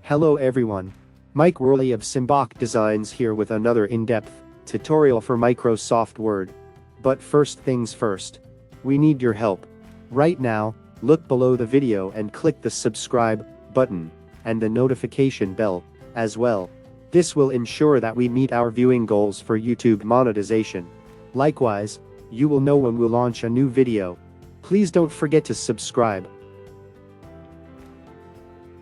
Hello everyone. Mike Worley of Symboc Designs here with another in-depth tutorial for Microsoft Word. But first things first. We need your help. Right now, look below the video and click the subscribe button and the notification bell as well. This will ensure that we meet our viewing goals for YouTube monetization. Likewise, you will know when we launch a new video. Please don't forget to subscribe.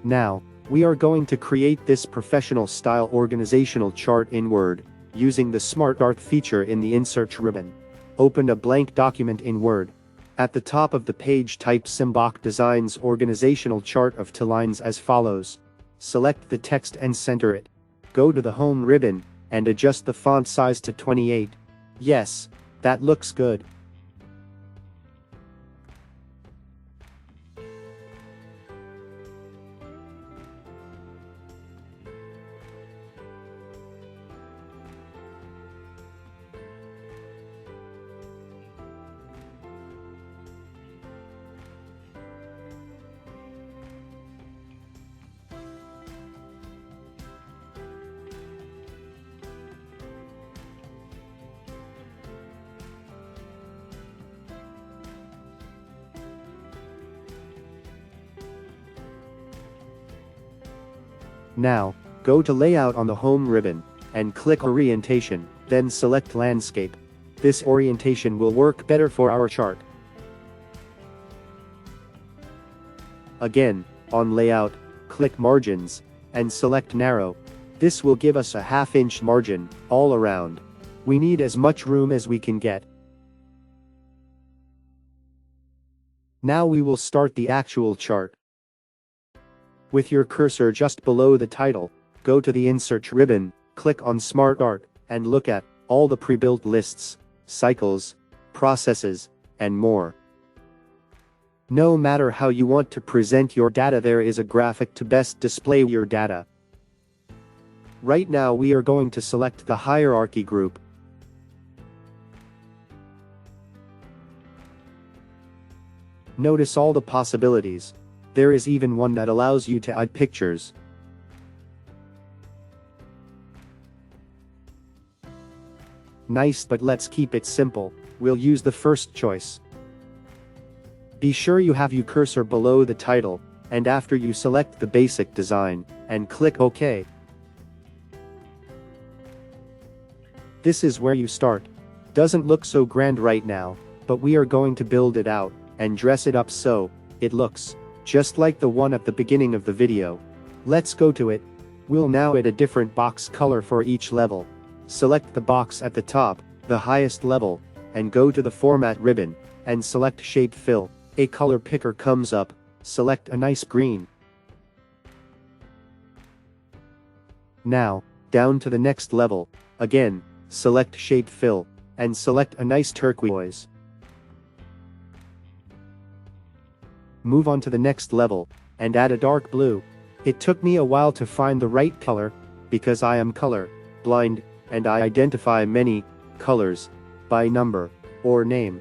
Now, we are going to create this professional style organizational chart in Word, using the SmartArt feature in the Insert ribbon. Open a blank document in Word. At the top of the page type Symboc Designs Organizational Chart of 2 lines as follows. Select the text and center it. Go to the Home ribbon, and adjust the font size to 28. Yes, that looks good. Now, go to Layout on the Home ribbon, and click Orientation, then select Landscape. This orientation will work better for our chart. Again, on Layout, click Margins, and select Narrow. This will give us a ½ inch margin, all around. We need as much room as we can get. Now we will start the actual chart. With your cursor just below the title, go to the Insert ribbon, click on SmartArt, and look at all the pre-built lists, cycles, processes, and more. No matter how you want to present your data, there is a graphic to best display your data. Right now we are going to select the hierarchy group. Notice all the possibilities. There is even one that allows you to add pictures. Nice, but let's keep it simple. We'll use the first choice. Be sure you have your cursor below the title, and after you select the basic design, and click OK. This is where you start. Doesn't look so grand right now, but we are going to build it out, and dress it up so it looks just like the one at the beginning of the video. Let's go to it. We'll now add a different box color for each level. Select the box at the top, the highest level, and go to the Format ribbon, and select Shape Fill. A color picker comes up. Select a nice green. Now, down to the next level. Again, select Shape Fill, and select a nice turquoise. Move on to the next level, and add a dark blue. It took me a while to find the right color, because I am color blind, and I identify many colors by number or name.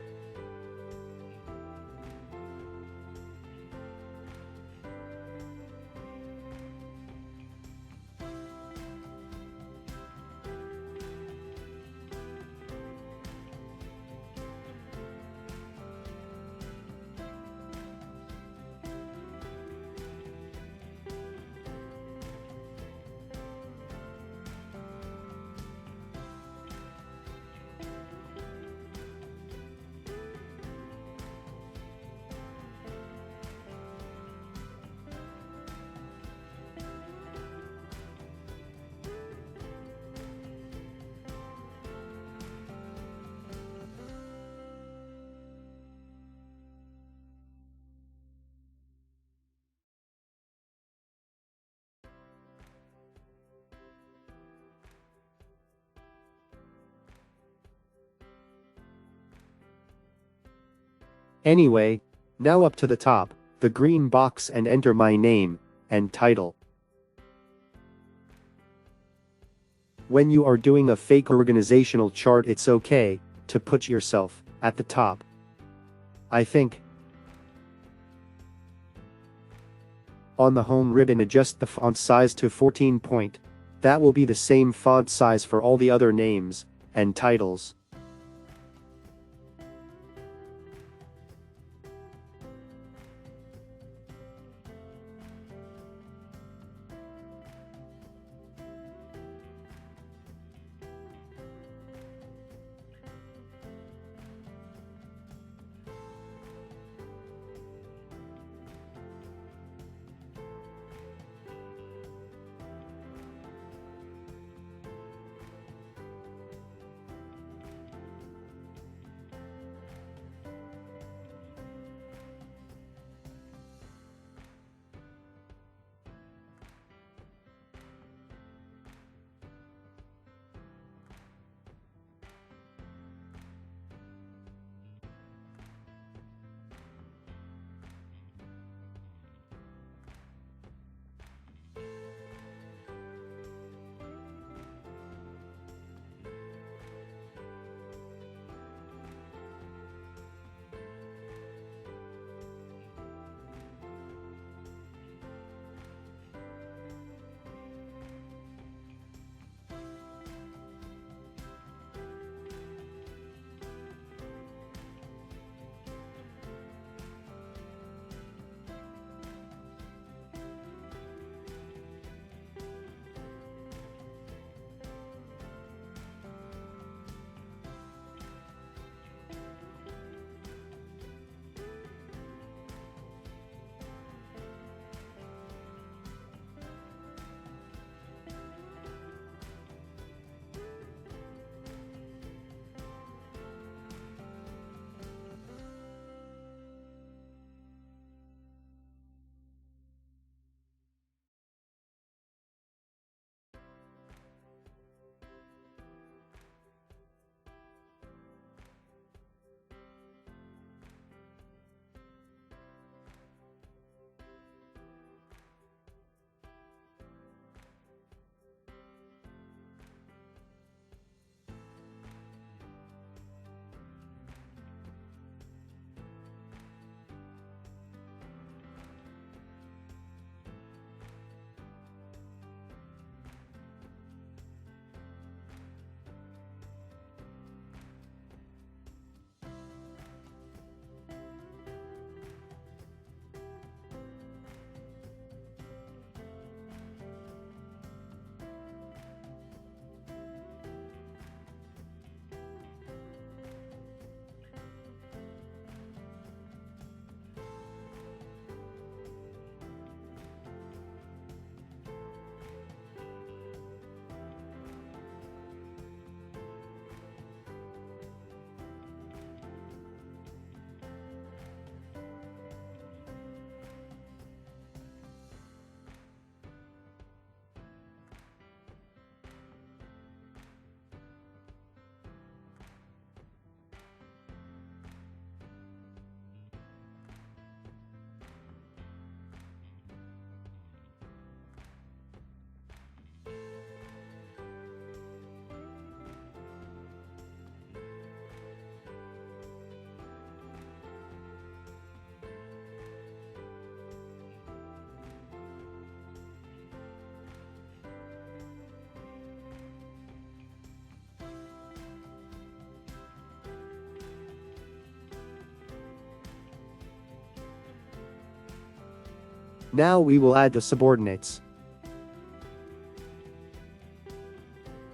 Anyway, now up to the top, the green box, and enter my name and title. When you are doing a fake organizational chart, it's okay to put yourself at the top. I think. On the home ribbon, adjust the font size to 14 point. That will be the same font size for all the other names and titles. Now we will add the subordinates.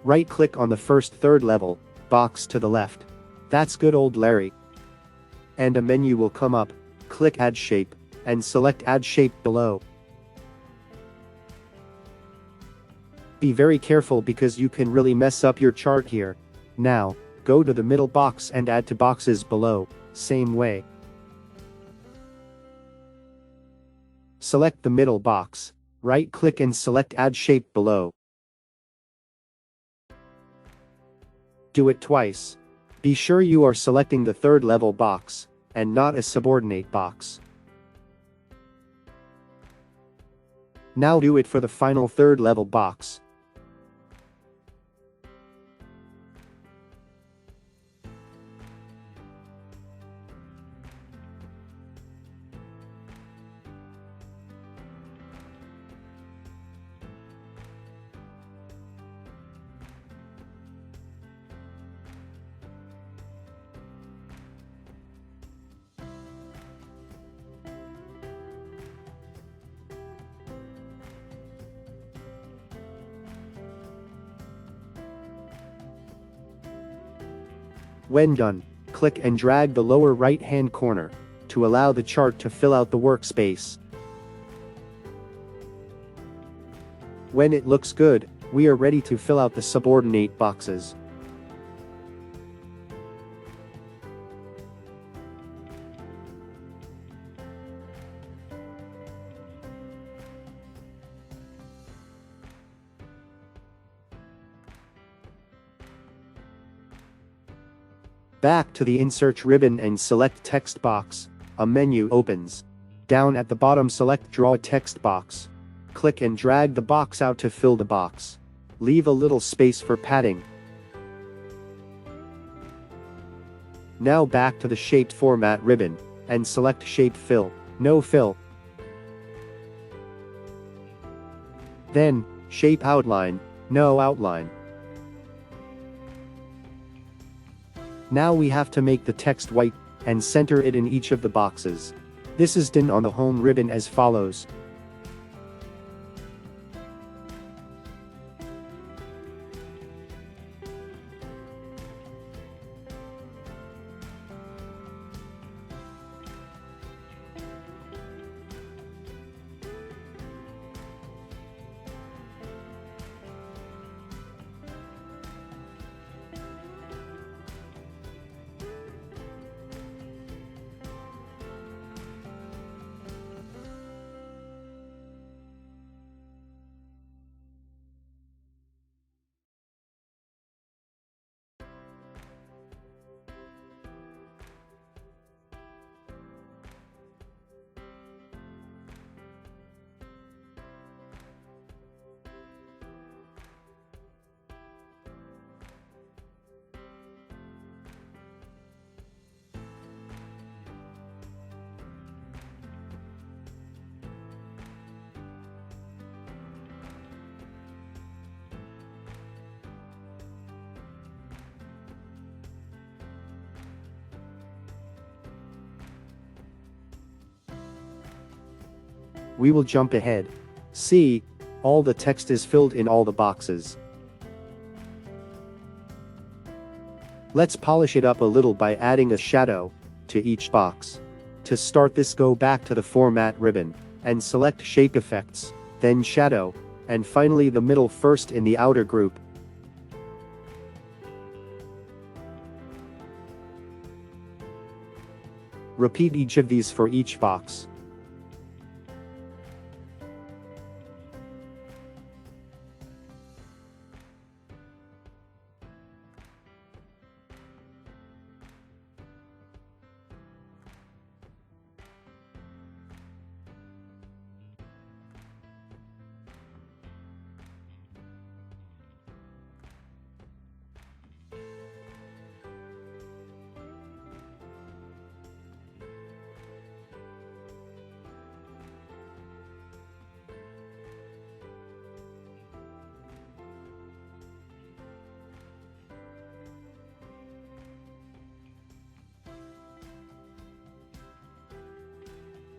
Right-click on the first third level box to the left. That's good, old Larry. And a menu will come up. Click Add Shape, and select Add Shape below. Be very careful because you can really mess up your chart here. Now, go to the middle box and add to boxes below, same way. Select the middle box, right-click and select Add Shape below. Do it twice. Be sure you are selecting the third level box, and not a subordinate box. Now do it for the final third level box. When done, click and drag the lower right-hand corner to allow the chart to fill out the workspace. When it looks good, we are ready to fill out the subordinate boxes. Back to the Insert ribbon and select Text Box. A menu opens. Down at the bottom, select Draw a Text Box. Click and drag the box out to fill the box. Leave a little space for padding. Now back to the Shaped Format ribbon, and select Shape Fill, No Fill. Then, Shape Outline, No Outline. Now we have to make the text white, and center it in each of the boxes. This is done on the Home ribbon as follows. We will jump ahead. See, all the text is filled in all the boxes. Let's polish it up a little by adding a shadow to each box. To start this, go back to the Format ribbon, and select Shape Effects, then Shadow, and finally the middle first in the outer group. Repeat each of these for each box.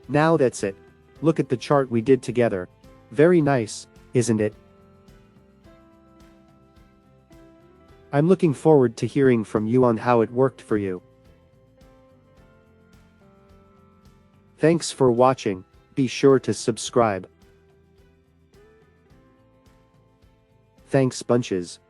Now that's it. Look at the chart we did together. Very nice, isn't it? I'm looking forward to hearing from you on how it worked for you. Thanks for watching. Be sure to subscribe. Thanks bunches.